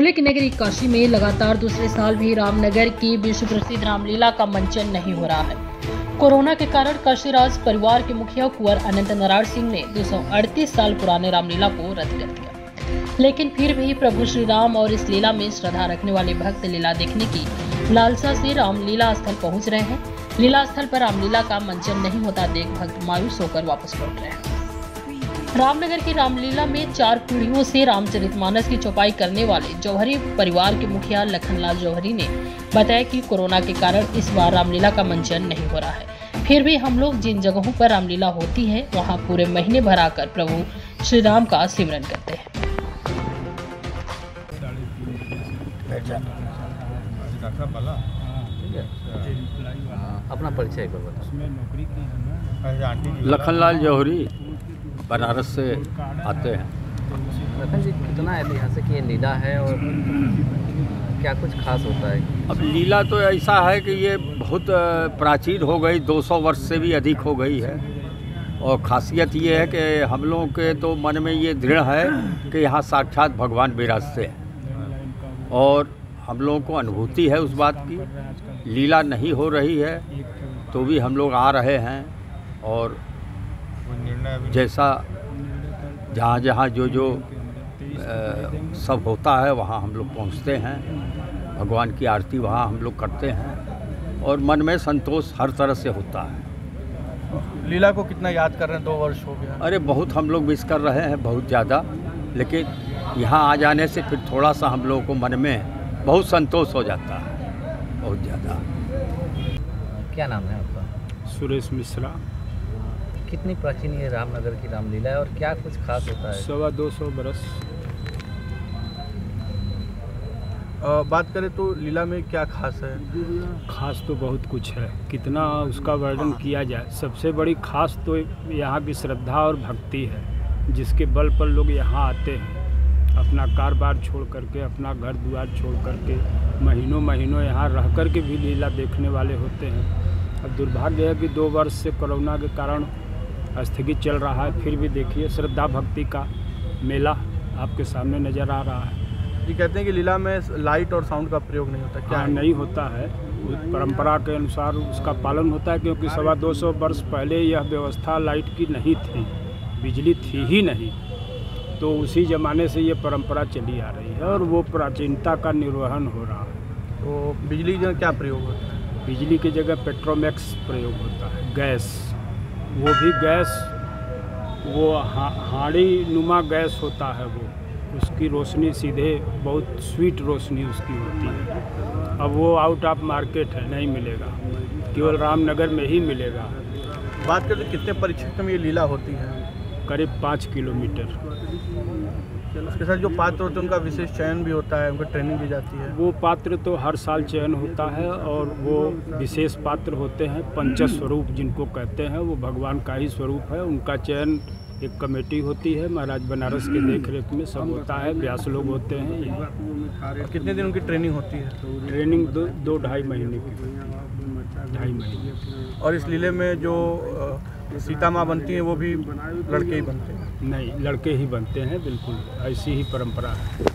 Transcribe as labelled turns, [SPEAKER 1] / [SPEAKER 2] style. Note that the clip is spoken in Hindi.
[SPEAKER 1] भोले की नगरी काशी में लगातार दूसरे साल भी रामनगर की विश्व प्रसिद्ध रामलीला का मंचन नहीं हो रहा है। कोरोना के कारण काशीराज परिवार के मुखिया कुंवर अनंत नारायण सिंह ने 238 साल पुराने रामलीला को रद्द कर दिया, लेकिन फिर भी प्रभु श्री राम और इस लीला में श्रद्धा रखने वाले भक्त लीला देखने की लालसा से रामलीला स्थल पहुंच रहे हैं। लीला स्थल पर रामलीला का मंचन नहीं होता देख भक्त मायूस होकर वापस लौट रहे हैं। रामनगर की रामलीला में 4 पीढ़ियों से रामचरितमानस की चौपाई करने वाले जौहरी परिवार के मुखिया लखनलाल जौहरी ने बताया कि कोरोना के कारण इस बार रामलीला का मंचन नहीं हो रहा है। फिर भी हम लोग जिन जगहों पर रामलीला होती है वहां पूरे महीने भर आकर प्रभु श्री राम का सिमरन करते हैं।
[SPEAKER 2] अपना परिचय करो।
[SPEAKER 3] लखनलाल जौहरी बनारस से आते हैं।
[SPEAKER 2] लखन जी, कितना ऐतिहासिक ये लीला है और क्या कुछ खास होता है?
[SPEAKER 3] अब लीला तो ऐसा है कि ये बहुत प्राचीन हो गई, 200 वर्ष से भी अधिक हो गई है। और ख़ासियत ये है कि हम लोगों के तो मन में ये दृढ़ है कि यहाँ साक्षात भगवान विराजते हैं और हम लोगों को अनुभूति है उस बात की। लीला नहीं हो रही है तो भी हम लोग आ रहे हैं और जैसा जहाँ जहाँ जो सब होता है वहाँ हम लोग पहुँचते हैं। भगवान की आरती वहाँ हम लोग करते हैं और मन में संतोष हर तरह से होता है।
[SPEAKER 4] लीला को कितना याद कर रहे हैं? 2 वर्ष हो गया।
[SPEAKER 3] अरे बहुत हम लोग मिस कर रहे हैं, बहुत ज़्यादा। लेकिन यहाँ आ जाने से फिर थोड़ा सा हम लोगों को मन में बहुत संतोष हो जाता है, बहुत ज़्यादा।
[SPEAKER 2] क्या नाम है आपका?
[SPEAKER 5] सुरेश मिश्रा।
[SPEAKER 2] कितनी प्राचीन ये रामनगर की रामलीला है और क्या कुछ खास होता है?
[SPEAKER 5] 250 बरस।
[SPEAKER 4] बात करें तो लीला में क्या खास है?
[SPEAKER 5] खास तो बहुत कुछ है, कितना उसका वर्णन किया जाए। सबसे बड़ी खास तो यहाँ की श्रद्धा और भक्ति है, जिसके बल पर लोग यहाँ आते हैं। अपना कारोबार छोड़ करके, अपना घर द्वार छोड़ करके महीनों महीनों यहाँ रह कर के भी लीला देखने वाले होते हैं। अब दुर्भाग्य है कि 2 वर्ष से कोरोना के कारण स्थगित चल रहा है, फिर भी देखिए श्रद्धा भक्ति का मेला आपके सामने नज़र आ रहा है।
[SPEAKER 4] ये कहते हैं कि लीला में लाइट और साउंड का प्रयोग नहीं होता, क्या
[SPEAKER 5] नहीं होता है? परंपरा के अनुसार उसका पालन होता है, क्योंकि 250 वर्ष पहले यह व्यवस्था लाइट की नहीं थी, बिजली थी ही नहीं। तो उसी ज़माने से ये परंपरा चली आ रही है और वो प्राचीनता का निर्वहन हो रहा है।
[SPEAKER 4] तो बिजली का क्या प्रयोग होता है?
[SPEAKER 5] बिजली की जगह पेट्रोमैक्स प्रयोग होता है, गैस। वो भी गैस, वो हाड़ी नुमा गैस होता है, वो उसकी रोशनी सीधे बहुत स्वीट रोशनी उसकी होती है। अब वो आउट ऑफ मार्केट है, नहीं मिलेगा, केवल रामनगर में ही मिलेगा।
[SPEAKER 4] बात करें तो कितने परिक्षेत्र में ये लीला होती है?
[SPEAKER 5] करीब 5 किलोमीटर।
[SPEAKER 4] उसके साथ जो पात्र होते हैं उनका विशेष चयन भी होता है, उनका ट्रेनिंग दी जाती है?
[SPEAKER 5] वो पात्र तो हर साल चयन होता है और वो विशेष पात्र होते हैं, पंचस्वरूप जिनको कहते हैं, वो भगवान का ही स्वरूप है। उनका चयन एक कमेटी होती है, महाराज बनारस के देख रेख में सब होता है, व्यास लोग होते हैं।
[SPEAKER 4] कितने दिन उनकी ट्रेनिंग होती है?
[SPEAKER 5] ट्रेनिंग 2-2.5 महीने की, 2.5 महीने।
[SPEAKER 4] और इस लीले में जो सीता माँ बनती हैं वो भी लड़के ही बनते हैं?
[SPEAKER 5] नहीं, लड़के ही बनते हैं, बिल्कुल ऐसी ही परंपरा है।